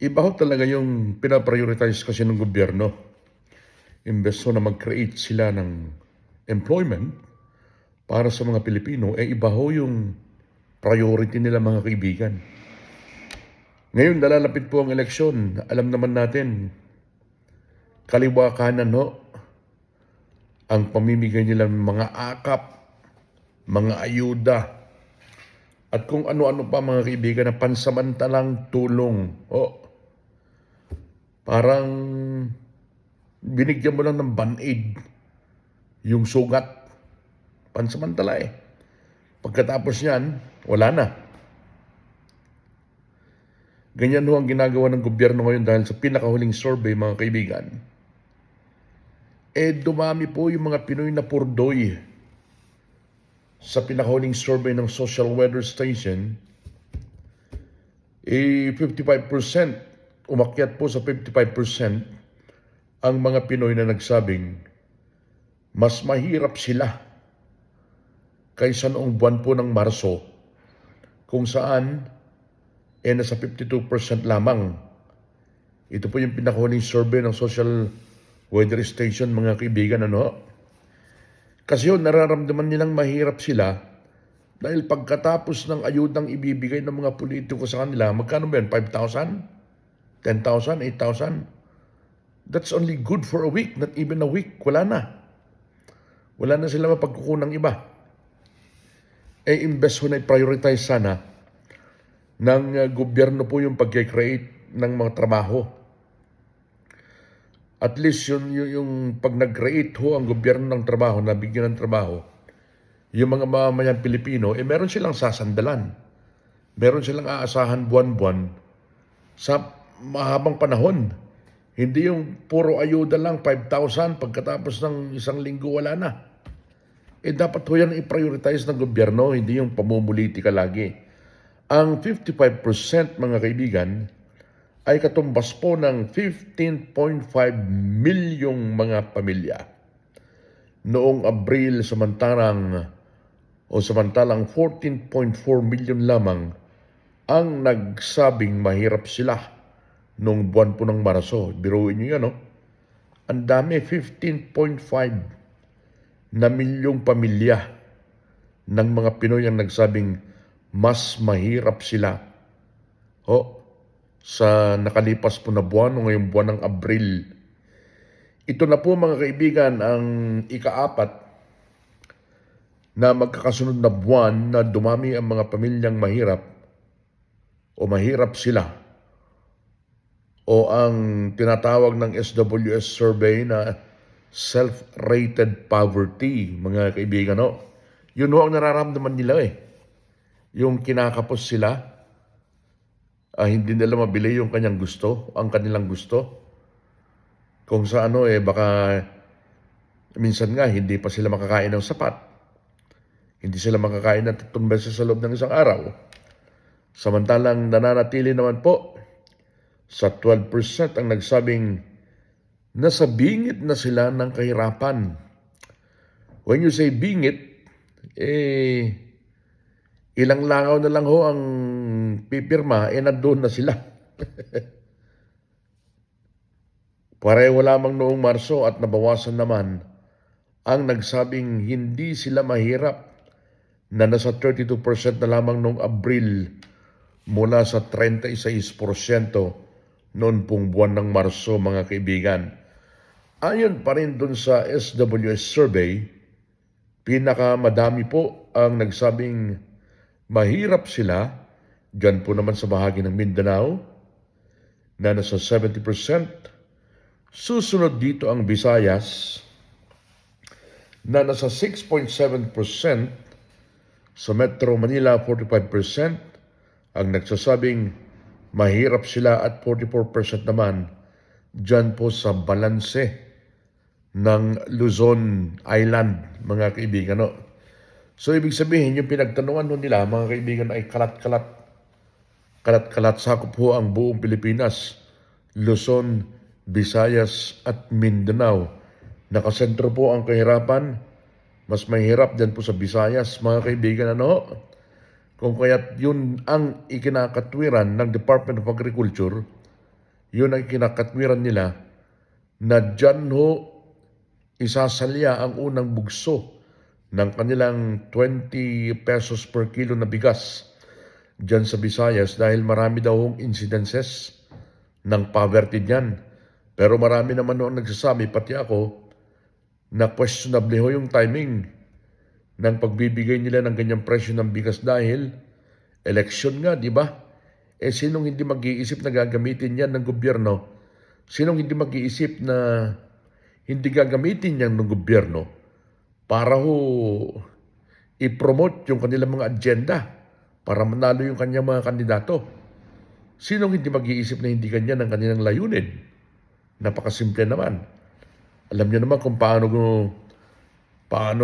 Iba ho talaga yung pinaprioritize kasi ng gobyerno. Imbes na mag-create sila ng employment para sa mga Pilipino, iba ho yung priority nila mga kaibigan. Ngayon, nalalapit po ang eleksyon. Alam naman natin, kaliwa kanan ho, ang pamimigay nila ng mga akap, mga ayuda, at kung ano-ano pa mga kaibigan na pansamantalang tulong. Parang binigyan mo lang ng band-aid yung sugat. Pansamantala eh. Pagkatapos niyan, wala na. Ganyan ho ang ginagawa ng gobyerno ngayon dahil sa pinakahuling survey mga kaibigan. Dumami po yung mga Pinoy na purdoy. Sa pinakahuling survey ng Social Weather Station, 55%, umakyat po sa 55% ang mga Pinoy na nagsabing mas mahirap sila kaysa noong buwan po ng Marso, kung saan nasa 52% lamang. Ito po yung pinakahuling survey ng Social Weather Station mga kaibigan. Kasi yun, nararamdaman nilang mahirap sila dahil pagkatapos ng ayudang ibibigay ng mga politiko sa kanila, magkano ba yun? 5,000? 10,000? 8,000? That's only good for a week, not even a week. Wala na. Wala na sila mapagkukunang iba. Imbes na i-prioritize sana ng gobyerno po yung pag-create ng mga trabaho. At least yung pag nag-create ho ang gobyerno ng trabaho, nabigyan ng trabaho, yung mga mamamayang Pilipino, meron silang sasandalan. Meron silang aasahan buwan-buwan sa mahabang panahon. Hindi yung puro ayuda lang, 5,000, pagkatapos ng isang linggo wala na. Dapat ho yan i-prioritize ng gobyerno, hindi yung pamumulitika lagi. Ang 55% mga kaibigan ay katumbas po ng 15.5 milyong mga pamilya. Noong Abril samantalang 14.4 milyon lamang ang nagsabing mahirap sila noong buwan po ng Marso. Biruin nyo yan, Ang dami, 15.5 na milyong pamilya ng mga Pinoy ang nagsabing mas mahirap sila sa nakalipas po na buwan o ngayong buwan ng Abril. Ito na po mga kaibigan ang ika-4 na magkakasunod na buwan na dumami ang mga pamilyang mahirap o mahirap sila o ang tinatawag ng SWS survey na self-rated poverty, mga kaibigan. Yun ang nararamdaman nila Yung kinakapos sila, hindi nila mabili yung kanilang gusto. Kung sa baka minsan nga hindi pa sila makakain ng sapat. Hindi sila makakain ng 3 beses sa loob ng isang araw. Samantalang nananatili naman po sa 12% ang nagsabing nasa bingit na sila ng kahirapan. When you say bingit, ilang langaw na lang ho ang pipirma, nandun na sila. Pareho lamang noong Marso at nabawasan naman ang nagsabing hindi sila mahirap na nasa 32% na lamang noong Abril mula sa 36% noon pong buwan ng Marso, mga kaibigan. Ayon pa rin dun sa SWS survey, pinakamadami po ang nagsabing mahirap sila, dyan po naman sa bahagi ng Mindanao, na nasa 70%. Susunod dito ang Visayas, na nasa 6.7%. Sa Metro Manila, 45% ang nagsasabing mahirap sila at 44% naman dyan po sa balanse ng Luzon Island, mga kaibigan. So, ibig sabihin, yung pinagtanungan nila, mga kaibigan, ay kalat-kalat. Kalat-kalat sakop po ang buong Pilipinas, Luzon, Visayas at Mindanao. Nakasentro po ang kahirapan. Mas mahirap dyan po sa Visayas, mga kaibigan. Kung kaya't yun ang ikinakatwiran ng Department of Agriculture Yun ang kinakatwiran nila na dyan ho isasalya ang unang bugso ng kanilang 20 pesos per kilo na bigas dyan sa Visayas dahil marami daw hong incidences ng poverty dyan. Pero marami naman ho ang nagsasabi, pati ako, na questionable ho yung timing ng pagbibigay nila ng ganyang presyo ng bigas dahil eleksyon nga, di ba? Sinong hindi mag-iisip na gagamitin yan ng gobyerno? Sinong hindi mag-iisip na hindi gagamitin yan ng gobyerno para ho i-promote yung kanilang mga agenda para manalo yung kanyang mga kandidato? Sinong hindi mag-iisip na hindi ganyan ang kanilang layunin? Napakasimple naman. Alam niyo naman kung paano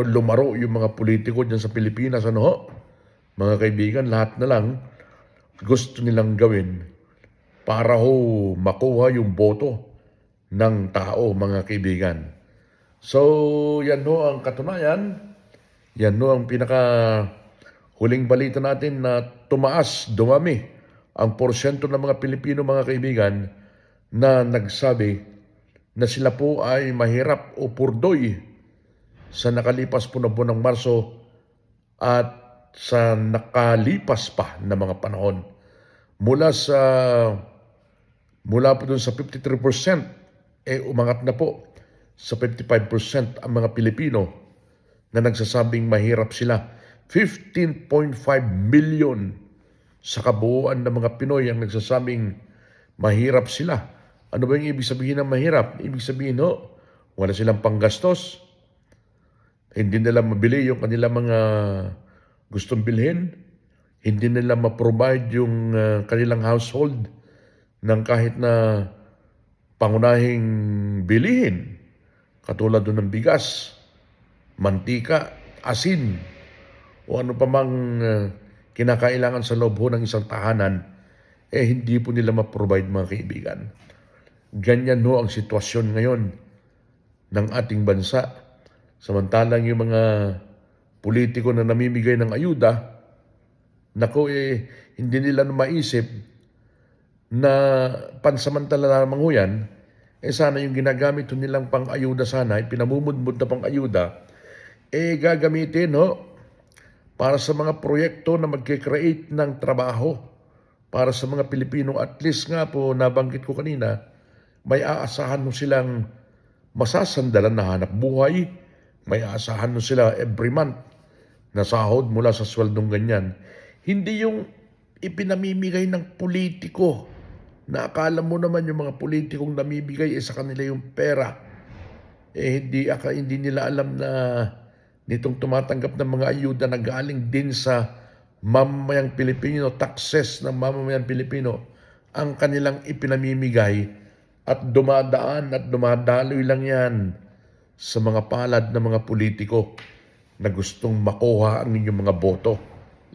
lumaro yung mga politiko dyan sa Pilipinas, ano ho? Mga kaibigan, lahat na lang gusto nilang gawin para ho makuha yung boto ng tao, mga kaibigan. So, yan ho ang katunayan. Yan ho ang huling balita natin na dumami ang porsyento ng mga Pilipino, mga kaibigan, na nagsabi na sila po ay mahirap o purdoy sa nakalipas po na buwan ng Marso at sa nakalipas pa na mga panahon. Mula po dun sa 53%, umangat na po sa 55% ang mga Pilipino na nagsasabing mahirap sila. 15.5 million sa kabuuan ng mga Pinoy ang nagsasabing mahirap sila. Ano ba yung ibig sabihin ng mahirap? Ibig sabihin wala silang panggastos. Hindi nila mabili yung kanilang mga gustong bilhin. Hindi nila ma-provide yung kanilang household ng kahit na pangunahing bilihin. Katulad doon ng bigas, mantika, asin, o ano pa mang kinakailangan sa loob ng isang tahanan, hindi po nila ma-provide, mga kaibigan. Ganyan ang sitwasyon ngayon ng ating bansa. Samantalang yung mga politiko na namimigay ng ayuda, hindi nila maisip na pansamantala lamang yan, sana yung ginagamit nilang pang-ayuda sana, pinamumudmud na pang-ayuda, gagamitin para sa mga proyekto na mag-create ng trabaho para sa mga Pilipino. At least nga po, nabanggit ko kanina, may aasahan silang masasandalan na hanap buhay, may aasahan sila every month na sahod mula sa sweldong ganyan. Hindi yung ipinamimigay ng politiko na akala mo naman yung mga politikong namibigay sa kanila yung pera. Hindi nila alam na nitong tumatanggap ng mga ayuda na galing din sa mamamayang Pilipino, taxes ng mamamayang Pilipino, ang kanilang ipinamimigay at dumadaan at dumadaloy lang yan sa mga palad ng mga politiko na gustong makuha ang inyong mga boto.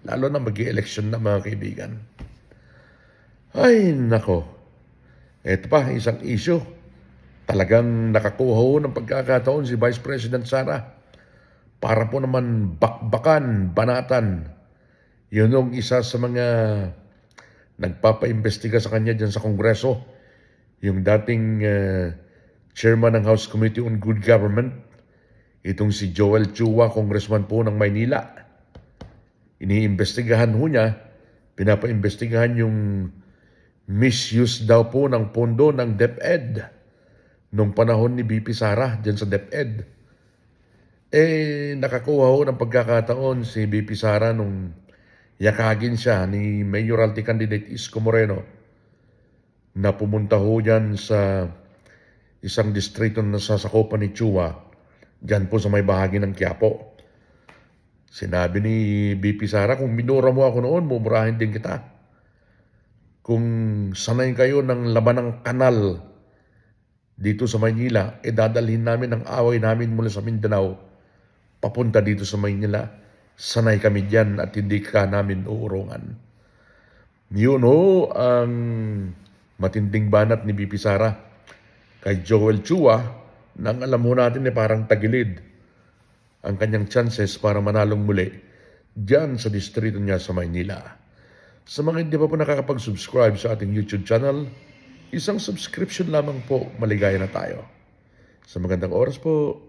Lalo na mag-i-election na, mga kaibigan. Ay, nako. Ito pa, isang issue. Talagang nakakuha ng pagkakataon si Vice President Sara para po naman bakbakan, banatan. Yun yung isa sa mga nagpapaimbestiga sa kanya dyan sa Kongreso. Yung dating chairman ng House Committee on Good Government, itong si Joel Chua, congressman po ng Maynila. Iniimbestigahan niya, pinapaimbestigahan yung misuse daw po ng pondo ng DepEd nung panahon ni BP Sara dyan sa DepEd. Nakakuha ng pagkakataon si BP Sara nung yakagin siya ni mayoralty candidate Isko Moreno na pumunta dyan sa isang distrito na sasakupan ni Chua, dyan po sa may bahagi ng Quiapo. Sinabi ni BP Sara, kung minura mo ako noon, mumurahin din kita. Kung sanay kayo ng laban ng kanal dito sa Maynila, dadalhin namin ang away namin mula sa Mindanao papunta dito sa Maynila. Sanay kami dyan at hindi ka namin uurungan. Yun ang matinding banat ni BP Sara kay Joel Chua, nang alam natin parang tagilid ang kanyang chances para manalong muli dyan sa distrito niya sa Maynila. Sa mga hindi pa po nakakapag-subscribe sa ating YouTube channel, Isang subscription lamang po, maligaya na tayo. Sa magandang oras po.